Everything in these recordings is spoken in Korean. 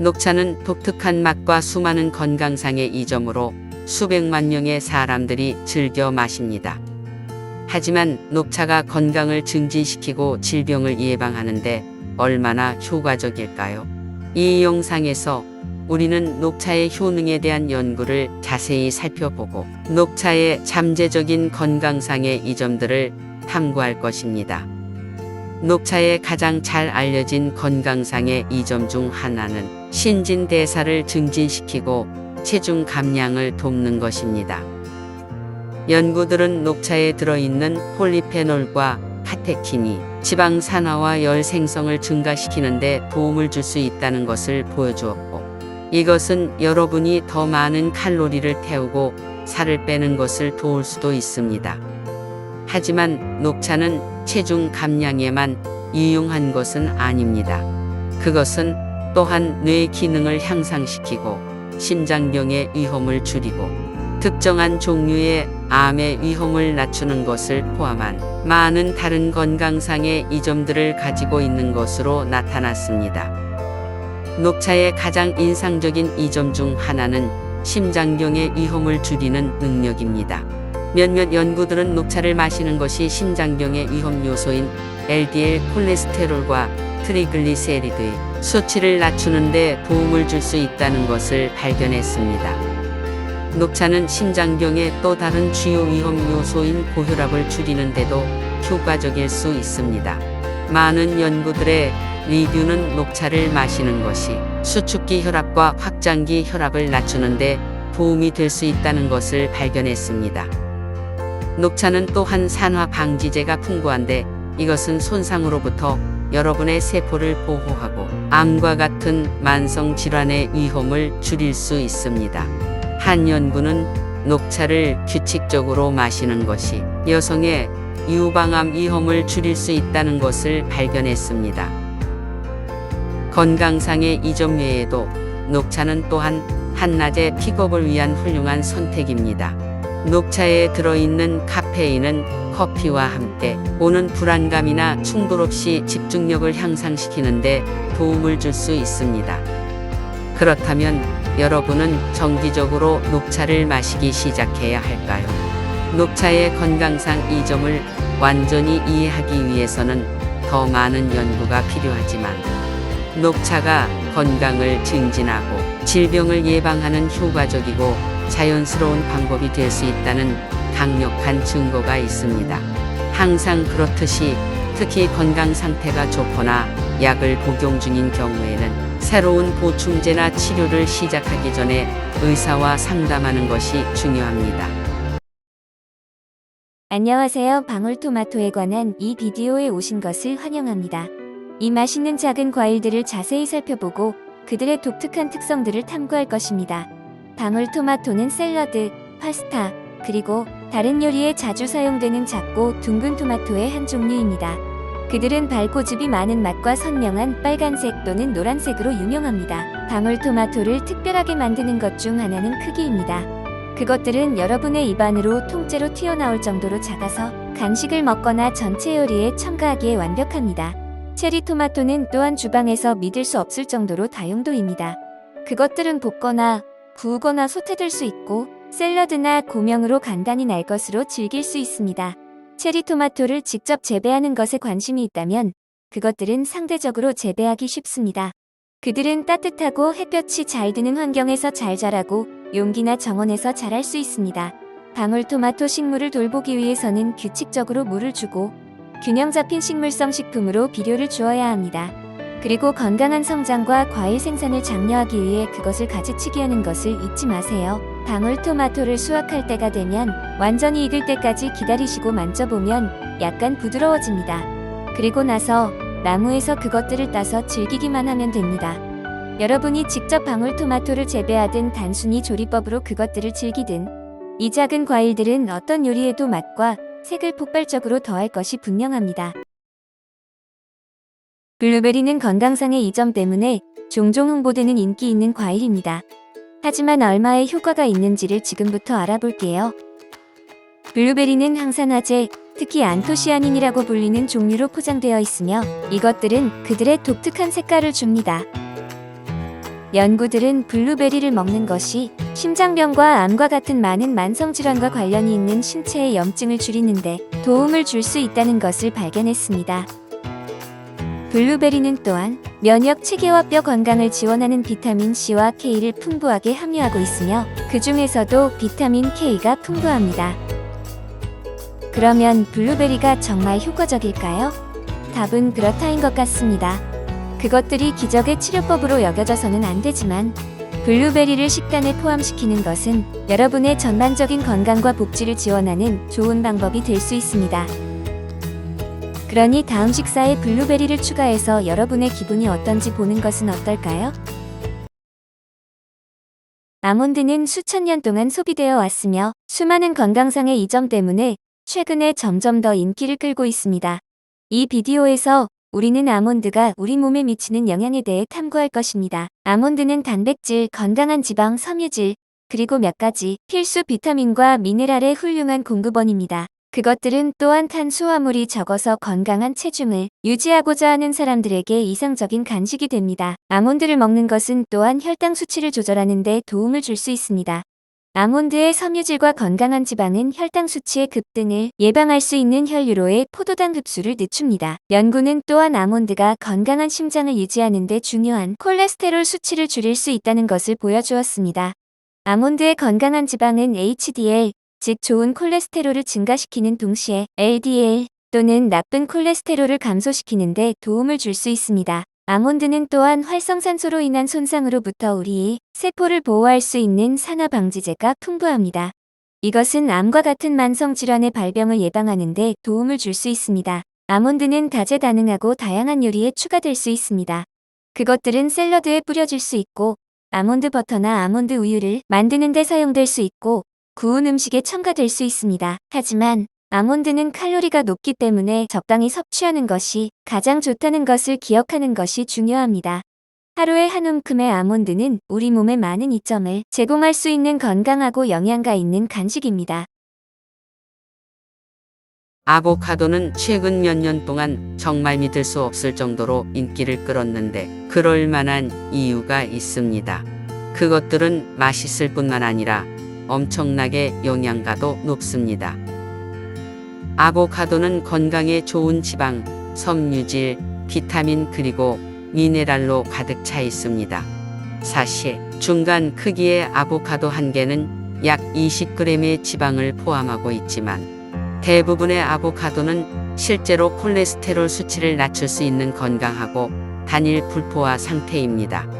녹차는 독특한 맛과 수많은 건강상의 이점으로 수백만 명의 사람들이 즐겨 마십니다. 하지만 녹차가 건강을 증진시키고 질병을 예방하는데 얼마나 효과적일까요? 이 영상에서 우리는 녹차의 효능에 대한 연구를 자세히 살펴보고 녹차의 잠재적인 건강상의 이점들을 탐구할 것입니다. 녹차의 가장 잘 알려진 건강상의 이점 중 하나는 신진대사를 증진시키고 체중 감량을 돕는 것입니다. 연구들은 녹차에 들어있는 폴리페놀과 카테킨이 지방 산화와 열 생성을 증가시키는 데 도움을 줄 수 있다는 것을 보여주었고, 이것은 여러분이 더 많은 칼로리를 태우고 살을 빼는 것을 도울 수도 있습니다. 하지만 녹차는 체중 감량에만 유용한 것은 아닙니다. 그것은 또한 뇌 기능을 향상시키고 심장병의 위험을 줄이고 특정한 종류의 암의 위험을 낮추는 것을 포함한 많은 다른 건강상의 이점들을 가지고 있는 것으로 나타났습니다. 녹차의 가장 인상적인 이점 중 하나는 심장병의 위험을 줄이는 능력입니다. 몇몇 연구들은 녹차를 마시는 것이 심장병의 위험 요소인 LDL 콜레스테롤과 트리글리세리드의 수치를 낮추는 데 도움을 줄 수 있다는 것을 발견했습니다. 녹차는 심장병의 또 다른 주요 위험 요소인 고혈압을 줄이는 데도 효과적일 수 있습니다. 많은 연구들의 리뷰는 녹차를 마시는 것이 수축기 혈압과 확장기 혈압을 낮추는 데 도움이 될 수 있다는 것을 발견했습니다. 녹차는 또한 산화 방지제가 풍부한데, 이것은 손상으로부터 여러분의 세포를 보호하고 암과 같은 만성 질환의 위험을 줄일 수 있습니다. 한 연구는 녹차를 규칙적으로 마시는 것이 여성의 유방암 위험을 줄일 수 있다는 것을 발견했습니다. 건강상의 이점 외에도 녹차는 또한 한낮의 픽업을 위한 훌륭한 선택입니다. 녹차에 들어있는 카페인은 커피와 함께 오는 불안감이나 충돌 없이 집중력을 향상시키는 데 도움을 줄 수 있습니다. 그렇다면 여러분은 정기적으로 녹차를 마시기 시작해야 할까요? 녹차의 건강상 이점을 완전히 이해하기 위해서는 더 많은 연구가 필요하지만, 녹차가 건강을 증진하고 질병을 예방하는 효과적이고 자연스러운 방법이 될 수 있다는 강력한 증거가 있습니다. 항상 그렇듯이 특히 건강 상태가 좋거나 약을 복용 중인 경우에는 새로운 보충제나 치료를 시작하기 전에 의사와 상담하는 것이 중요합니다. 안녕하세요. 방울토마토에 관한 이 비디오에 오신 것을 환영합니다. 이 맛있는 작은 과일들을 자세히 살펴보고 그들의 독특한 특성들을 탐구할 것입니다. 방울토마토는 샐러드, 파스타, 그리고 다른 요리에 자주 사용되는 작고 둥근 토마토의 한 종류입니다. 그들은 발고즙이 많은 맛과 선명한 빨간색 또는 노란색으로 유명합니다. 방울토마토를 특별하게 만드는 것 중 하나는 크기입니다. 그것들은 여러분의 입안으로 통째로 튀어나올 정도로 작아서 간식을 먹거나 전체 요리에 첨가하기에 완벽합니다. 체리 토마토는 또한 주방에서 믿을 수 없을 정도로 다용도입니다. 그것들은 볶거나 구우거나 소태될 수 있고 샐러드나 고명으로 간단히 날 것으로 즐길 수 있습니다. 체리 토마토를 직접 재배하는 것에 관심이 있다면 그것들은 상대적으로 재배하기 쉽습니다. 그들은 따뜻하고 햇볕이 잘 드는 환경에서 잘 자라고 용기나 정원에서 자랄 수 있습니다. 방울토마토 식물을 돌보기 위해서는 규칙적으로 물을 주고 균형 잡힌 식물성 식품으로 비료를 주어야 합니다. 그리고 건강한 성장과 과일 생산을 장려하기 위해 그것을 가지치기 하는 것을 잊지 마세요. 방울토마토를 수확할 때가 되면 완전히 익을 때까지 기다리시고 만져보면 약간 부드러워집니다. 그리고 나서 나무에서 그것들을 따서 즐기기만 하면 됩니다. 여러분이 직접 방울토마토를 재배하든 단순히 조리법으로 그것들을 즐기든 이 작은 과일들은 어떤 요리에도 맛과 색을 폭발적으로 더할 것이 분명합니다. 블루베리는 건강상의 이점 때문에 종종 홍보되는 인기 있는 과일입니다. 하지만 얼마의 효과가 있는지를 지금부터 알아볼게요. 블루베리는 항산화제, 특히 안토시아닌이라고 불리는 종류로 포장되어 있으며 이것들은 그들의 독특한 색깔을 줍니다. 연구들은 블루베리를 먹는 것이 심장병과 암과 같은 많은 만성질환과 관련이 있는 신체의 염증을 줄이는데 도움을 줄 수 있다는 것을 발견했습니다. 블루베리는 또한 면역 체계와 뼈 건강을 지원하는 비타민 C와 K를 풍부하게 함유하고 있으며 그 중에서도 비타민 K가 풍부합니다. 그러면 블루베리가 정말 효과적일까요? 답은 그렇다인 것 같습니다. 그것들이 기적의 치료법으로 여겨져서는 안 되지만 블루베리를 식단에 포함시키는 것은 여러분의 전반적인 건강과 복지를 지원하는 좋은 방법이 될 수 있습니다. 그러니 다음 식사에 블루베리를 추가해서 여러분의 기분이 어떤지 보는 것은 어떨까요? 아몬드는 수천 년 동안 소비되어 왔으며 수많은 건강상의 이점 때문에 최근에 점점 더 인기를 끌고 있습니다. 이 비디오에서 우리는 아몬드가 우리 몸에 미치는 영향에 대해 탐구할 것입니다. 아몬드는 단백질, 건강한 지방, 섬유질, 그리고 몇 가지 필수 비타민과 미네랄의 훌륭한 공급원입니다. 그것들은 또한 탄수화물이 적어서 건강한 체중을 유지하고자 하는 사람들에게 이상적인 간식이 됩니다. 아몬드를 먹는 것은 또한 혈당 수치를 조절하는 데 도움을 줄 수 있습니다. 아몬드의 섬유질과 건강한 지방은 혈당 수치의 급등을 예방할 수 있는 혈류로의 포도당 흡수를 늦춥니다. 연구는 또한 아몬드가 건강한 심장을 유지하는 데 중요한 콜레스테롤 수치를 줄일 수 있다는 것을 보여주었습니다. 아몬드의 건강한 지방은 HDL, 즉 좋은 콜레스테롤을 증가시키는 동시에 LDL 또는 나쁜 콜레스테롤을 감소시키는 데 도움을 줄 수 있습니다. 아몬드는 또한 활성산소로 인한 손상으로부터 우리의 세포를 보호할 수 있는 산화방지제가 풍부합니다. 이것은 암과 같은 만성질환의 발병을 예방하는 데 도움을 줄 수 있습니다. 아몬드는 다재다능하고 다양한 요리에 추가될 수 있습니다. 그것들은 샐러드에 뿌려질 수 있고 아몬드 버터나 아몬드 우유를 만드는 데 사용될 수 있고 구운 음식에 첨가될 수 있습니다. 하지만 아몬드는 칼로리가 높기 때문에 적당히 섭취하는 것이 가장 좋다는 것을 기억하는 것이 중요합니다. 하루에 한 움큼의 아몬드는 우리 몸에 많은 이점을 제공할 수 있는 건강하고 영양가 있는 간식입니다. 아보카도는 최근 몇 년 동안 정말 믿을 수 없을 정도로 인기를 끌었는데 그럴 만한 이유가 있습니다. 그것들은 맛있을 뿐만 아니라 엄청나게 영양가도 높습니다. 아보카도는 건강에 좋은 지방, 섬유질, 비타민 그리고 미네랄로 가득 차 있습니다. 사실 중간 크기의 아보카도 한 개는 약 20g의 지방을 포함하고 있지만 대부분의 아보카도는 실제로 콜레스테롤 수치를 낮출 수 있는 건강하고 단일 불포화 상태입니다.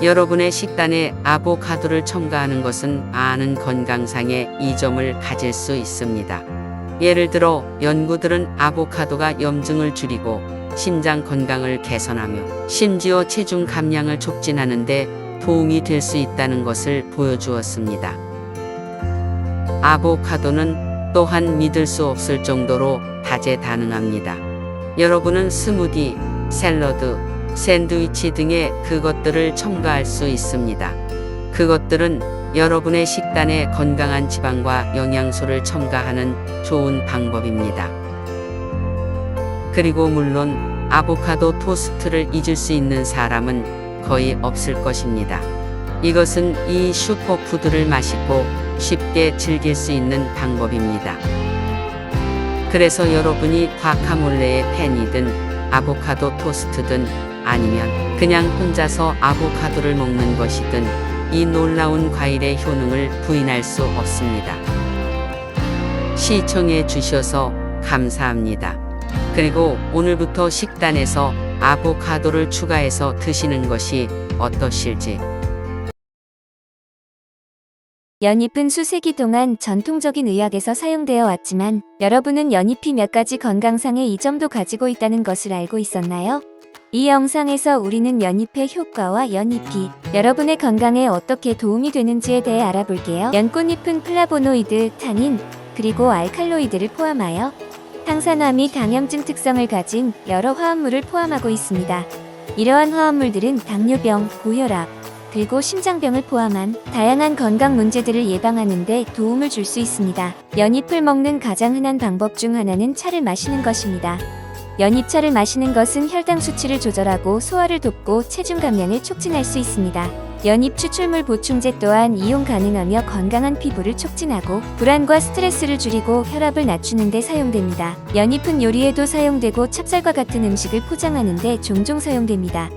여러분의 식단에 아보카도를 첨가하는 것은 많은 건강상의 이점을 가질 수 있습니다. 예를 들어 연구들은 아보카도가 염증을 줄이고 심장 건강을 개선하며 심지어 체중 감량을 촉진하는 데 도움이 될 수 있다는 것을 보여주었습니다. 아보카도는 또한 믿을 수 없을 정도로 다재다능합니다. 여러분은 스무디, 샐러드, 샌드위치 등의 그것들을 첨가할 수 있습니다. 그것들은 여러분의 식단에 건강한 지방과 영양소를 첨가하는 좋은 방법입니다. 그리고 물론 아보카도 토스트를 잊을 수 있는 사람은 거의 없을 것입니다. 이것은 이 슈퍼푸드를 맛있고 쉽게 즐길 수 있는 방법입니다. 그래서 여러분이 과카몰레의 팬이든 아보카도 토스트든 아니면 그냥 혼자서 아보카도를 먹는 것이든 이 놀라운 과일의 효능을 부인할 수 없습니다. 시청해 주셔서 감사합니다. 그리고 오늘부터 식단에서 아보카도를 추가해서 드시는 것이 어떠실지. 연잎은 수세기 동안 전통적인 의학에서 사용되어 왔지만 여러분은 연잎이 몇 가지 건강상의 이점도 가지고 있다는 것을 알고 있었나요? 이 영상에서 우리는 연잎의 효과와 연잎이 여러분의 건강에 어떻게 도움이 되는지에 대해 알아볼게요. 연꽃잎은 플라보노이드, 타닌, 그리고 알칼로이드를 포함하여 항산화 및 당염증 특성을 가진 여러 화합물을 포함하고 있습니다. 이러한 화합물들은 당뇨병, 고혈압, 그리고 심장병을 포함한 다양한 건강 문제들을 예방하는 데 도움을 줄 수 있습니다. 연잎을 먹는 가장 흔한 방법 중 하나는 차를 마시는 것입니다. 연잎차를 마시는 것은 혈당 수치를 조절하고 소화를 돕고 체중 감량을 촉진할 수 있습니다. 연잎 추출물 보충제 또한 이용 가능하며 건강한 피부를 촉진하고 불안과 스트레스를 줄이고 혈압을 낮추는 데 사용됩니다. 연잎은 요리에도 사용되고 찹쌀과 같은 음식을 포장하는 데 종종 사용됩니다.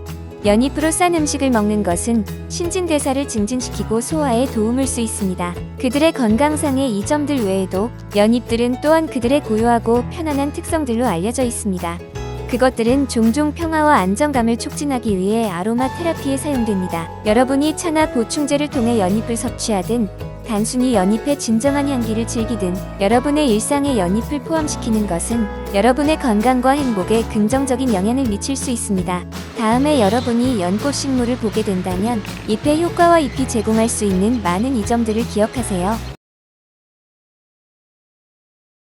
연잎으로 싼 음식을 먹는 것은 신진대사를 증진시키고 소화에 도움을 수 있습니다. 그들의 건강상의 이점들 외에도 연잎들은 또한 그들의 고요하고 편안한 특성들로 알려져 있습니다. 그것들은 종종 평화와 안정감을 촉진하기 위해 아로마 테라피에 사용됩니다. 여러분이 차나 보충제를 통해 연잎을 섭취하든 단순히 연잎의 진정한 향기를 즐기든 여러분의 일상에 연잎을 포함시키는 것은 여러분의 건강과 행복에 긍정적인 영향을 미칠 수 있습니다. 다음에 여러분이 연꽃 식물을 보게 된다면 잎의 효과와 잎이 제공할 수 있는 많은 이점들을 기억하세요.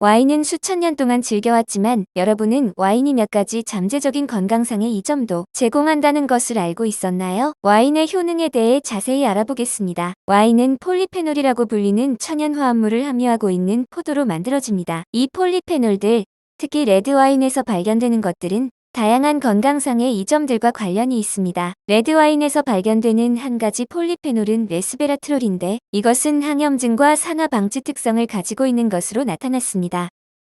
와인은 수천 년 동안 즐겨왔지만 여러분은 와인이 몇 가지 잠재적인 건강상의 이점도 제공한다는 것을 알고 있었나요? 와인의 효능에 대해 자세히 알아보겠습니다. 와인은 폴리페놀이라고 불리는 천연 화합물을 함유하고 있는 포도로 만들어집니다. 이 폴리페놀들, 특히 레드와인에서 발견되는 것들은 다양한 건강상의 이점들과 관련이 있습니다. 레드와인에서 발견되는 한 가지 폴리페놀은 레스베라트롤인데 이것은 항염증과 산화 방지 특성을 가지고 있는 것으로 나타났습니다.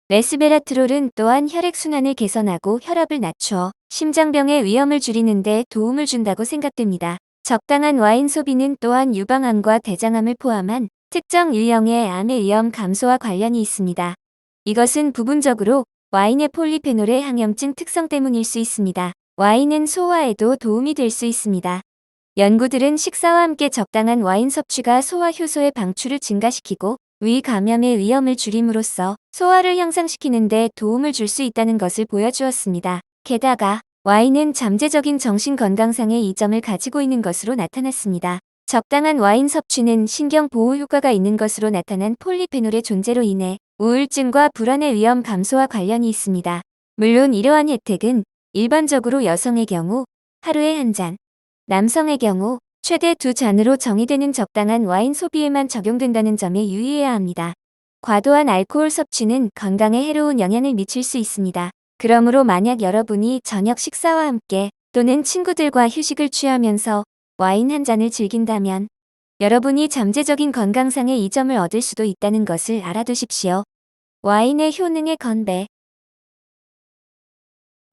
레스베라트롤은 또한 혈액순환을 개선하고 혈압을 낮추어 심장병의 위험을 줄이는 데 도움을 준다고 생각됩니다. 적당한 와인 소비는 또한 유방암과 대장암을 포함한 특정 유형의 암의 위험 감소와 관련이 있습니다. 이것은 부분적으로 와인의 폴리페놀의 항염증 특성 때문일 수 있습니다. 와인은 소화에도 도움이 될 수 있습니다. 연구들은 식사와 함께 적당한 와인 섭취가 소화 효소의 방출을 증가시키고 위 감염의 위험을 줄임으로써 소화를 향상시키는 데 도움을 줄 수 있다는 것을 보여주었습니다. 게다가 와인은 잠재적인 정신 건강상의 이점을 가지고 있는 것으로 나타났습니다. 적당한 와인 섭취는 신경 보호 효과가 있는 것으로 나타난 폴리페놀의 존재로 인해 우울증과 불안의 위험 감소와 관련이 있습니다. 물론 이러한 혜택은 일반적으로 여성의 경우 하루에 한 잔, 남성의 경우 최대 2잔으로 정의되는 적당한 와인 소비에만 적용된다는 점에 유의해야 합니다. 과도한 알코올 섭취는 건강에 해로운 영향을 미칠 수 있습니다. 그러므로 만약 여러분이 저녁 식사와 함께 또는 친구들과 휴식을 취하면서 와인 한 잔을 즐긴다면 여러분이 잠재적인 건강상의 이점을 얻을 수도 있다는 것을 알아두십시오. 와인의 효능의 건배.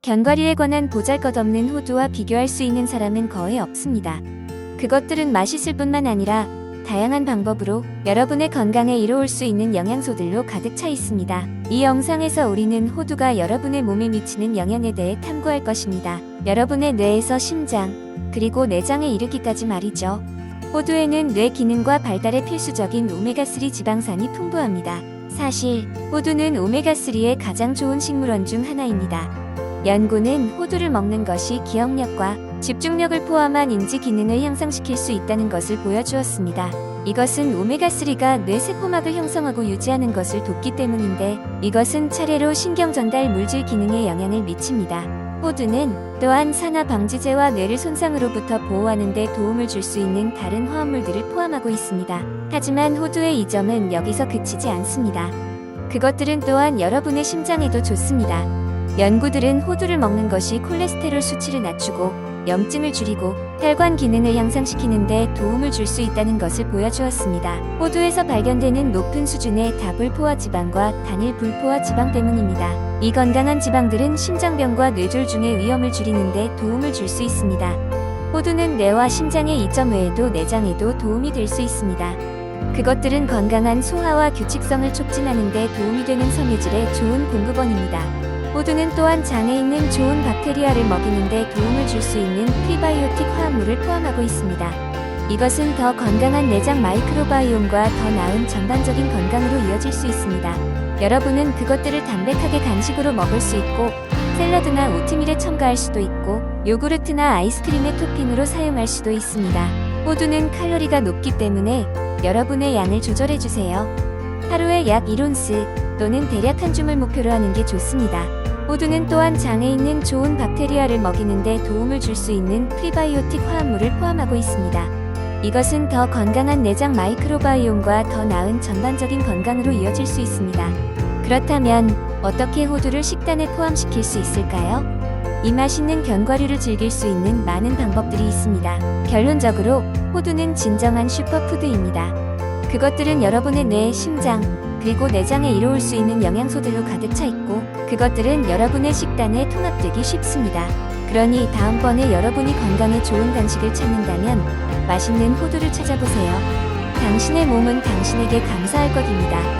견과류에 관한 보잘것없는 호두와 비교할 수 있는 사람은 거의 없습니다. 그것들은 맛있을 뿐만 아니라 다양한 방법으로 여러분의 건강에 이로울 수 있는 영양소들로 가득 차 있습니다. 이 영상에서 우리는 호두가 여러분의 몸에 미치는 영향에 대해 탐구할 것입니다. 여러분의 뇌에서 심장, 그리고 내장에 이르기까지 말이죠. 호두에는 뇌 기능과 발달에 필수적인 오메가3 지방산이 풍부합니다. 사실 호두는 오메가3의 가장 좋은 식물원 중 하나입니다. 연구는 호두를 먹는 것이 기억력과 집중력을 포함한 인지 기능을 향상시킬 수 있다는 것을 보여주었습니다. 이것은 오메가3가 뇌 세포막을 형성하고 유지하는 것을 돕기 때문인데 이것은 차례로 신경 전달 물질 기능에 영향을 미칩니다. 호두는 또한 산화 방지제와 뇌를 손상으로부터 보호하는 데 도움을 줄 수 있는 다른 화합물들을 포함하고 있습니다. 하지만 호두의 이점은 여기서 그치지 않습니다. 그것들은 또한 여러분의 심장에도 좋습니다. 연구들은 호두를 먹는 것이 콜레스테롤 수치를 낮추고 염증을 줄이고 혈관 기능을 향상시키는 데 도움을 줄 수 있다는 것을 보여주었습니다. 호두에서 발견되는 높은 수준의 다불포화 지방과 단일 불포화 지방 때문입니다. 이 건강한 지방들은 심장병과 뇌졸중의 위험을 줄이는 데 도움을 줄 수 있습니다. 호두는 뇌와 심장의 이점 외에도 내장에도 도움이 될 수 있습니다. 그것들은 건강한 소화와 규칙성을 촉진하는 데 도움이 되는 섬유질의 좋은 공급원입니다. 호두는 또한 장에 있는 좋은 박테리아를 먹이는 데 도움을 줄 수 있는 프리바이오틱 화합물을 포함하고 있습니다. 이것은 더 건강한 내장 마이크로바이옴과 더 나은 전반적인 건강으로 이어질 수 있습니다. 여러분은 그것들을 담백하게 간식으로 먹을 수 있고 샐러드나 오트밀에 첨가할 수도 있고 요구르트나 아이스크림의 토핑으로 사용할 수도 있습니다. 호두는 칼로리가 높기 때문에 여러분의 양을 조절해주세요. 하루에 약 1온스 또는 대략 한 줌을 목표로 하는 게 좋습니다. 호두는 또한 장에 있는 좋은 박테리아를 먹이는 데 도움을 줄 수 있는 프리바이오틱 화합물을 포함하고 있습니다. 이것은 더 건강한 내장 마이크로바이옴과 더 나은 전반적인 건강으로 이어질 수 있습니다. 그렇다면 어떻게 호두를 식단에 포함시킬 수 있을까요? 이 맛있는 견과류를 즐길 수 있는 많은 방법들이 있습니다. 결론적으로 호두는 진정한 슈퍼푸드입니다. 그것들은 여러분의 뇌, 심장, 그리고 내장에 이로울 수 있는 영양소들로 가득 차 있고 그것들은 여러분의 식단에 통합되기 쉽습니다. 그러니 다음번에 여러분이 건강에 좋은 간식을 찾는다면 맛있는 호두를 찾아보세요. 당신의 몸은 당신에게 감사할 것입니다.